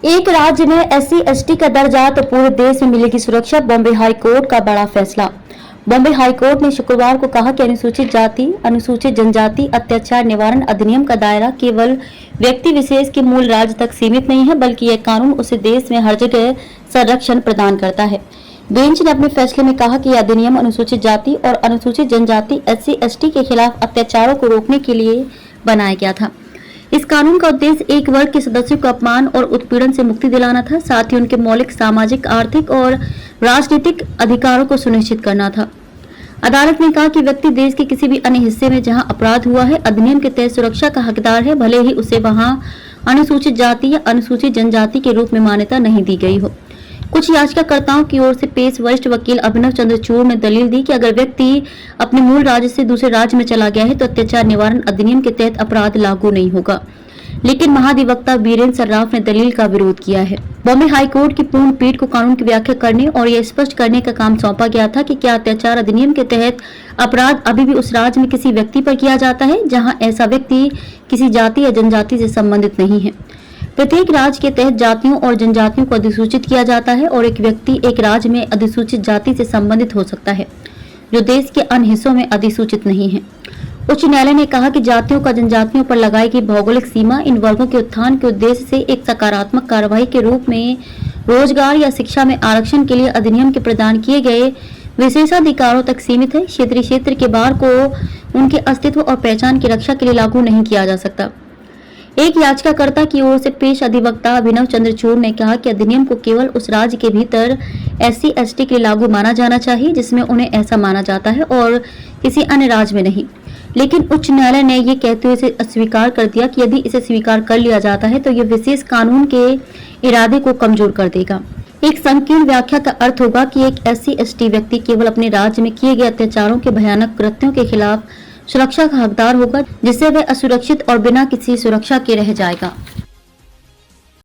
एक राज्य में SC/ST का दर्जा तो पूरे देश में मिलेगी सुरक्षा। बॉम्बे हाई कोर्ट का बड़ा फैसला। बॉम्बे हाई कोर्ट ने शुक्रवार को कहा कि अनुसूचित जाति, अनुसूचित जनजाति अत्याचार निवारण अधिनियम का दायरा केवल व्यक्ति विशेष के मूल राज्य तक सीमित नहीं है, बल्कि यह कानून उसे देश में हर जगह संरक्षण प्रदान करता है। बेंच ने अपने फैसले में कहा कि यह अधिनियम अनुसूचित जाति और अनुसूचित जनजाति SC/ST के खिलाफ अत्याचारों को रोकने के लिए बनाया गया था। इस कानून का उद्देश्य एक वर्ग के सदस्यों को अपमान और उत्पीड़न से मुक्ति दिलाना था, साथ ही उनके मौलिक सामाजिक, आर्थिक और राजनीतिक अधिकारों को सुनिश्चित करना था। अदालत ने कहा कि व्यक्ति देश के किसी भी अन्य हिस्से में जहां अपराध हुआ है, अधिनियम के तहत सुरक्षा का हकदार है, भले ही उसे वहां अनुसूचित जाति या अनुसूचित जनजाति के रूप में मान्यता नहीं दी गई हो। कुछ याचिकाकर्ताओं की ओर से पेश वरिष्ठ वकील अभिनव चंद्रचूड़ ने दलील दी कि अगर व्यक्ति अपने मूल राज्य से दूसरे राज्य में चला गया है तो अत्याचार निवारण अधिनियम के तहत अपराध लागू नहीं होगा, लेकिन महाधिवक्ता बीरेंद्र सर्राफ ने दलील का विरोध किया है। बॉम्बे हाई कोर्ट की पूर्ण पीठ को कानून की व्याख्या करने और यह स्पष्ट करने का काम सौंपा गया था कि क्या अत्याचार अधिनियम के तहत अपराध अभी भी उस राज्य में किसी व्यक्ति पर किया जाता है जहां ऐसा व्यक्ति किसी जाति या जनजाति से संबंधित नहीं है। प्रत्येक राज्य के तहत जातियों और जनजातियों को अधिसूचित किया जाता है और एक व्यक्ति एक राज्य में अधिसूचित जाति से संबंधित हो सकता है जो देश के अन्य हिस्सों में अधिसूचित नहीं है। उच्च न्यायालय ने कहा कि जातियों का जनजातियों पर लगाई गई भौगोलिक सीमा इन वर्गों के उत्थान के उद्देश्य से एक सकारात्मक कार्रवाई के रूप में रोजगार या शिक्षा में आरक्षण के लिए अधिनियम के प्रदान किए गए विशेषाधिकारों तक सीमित है। क्षेत्रीय क्षेत्र के बाहर को उनके अस्तित्व और पहचान की रक्षा के लिए लागू नहीं किया जा सकता। एक याचिकाकर्ता की ओर से पेश अधिवक्ता अभिनव चंद्रचूड़ ने कहा कि अधिनियम को केवल उस राज्य के भीतर SC/ST के लिए लागू माना जाना चाहिए जिसमें उन्हें ऐसा माना जाता है और किसी अन्य राज्य में नहीं। लेकिन उच्च न्यायालय ने ये कहते हुए इसे अस्वीकार कर दिया कि यदि इसे स्वीकार कर लिया जाता है तो यह विशेष कानून के इरादे को कमजोर कर देगा। एक संकीर्ण व्याख्या का अर्थ होगा कि एक SC/ST व्यक्ति केवल अपने राज्य में किए गए अत्याचारों के भयानक कृत्यों के खिलाफ सुरक्षा का हकदार होगा, जिससे वह असुरक्षित और बिना किसी सुरक्षा के रह जाएगा।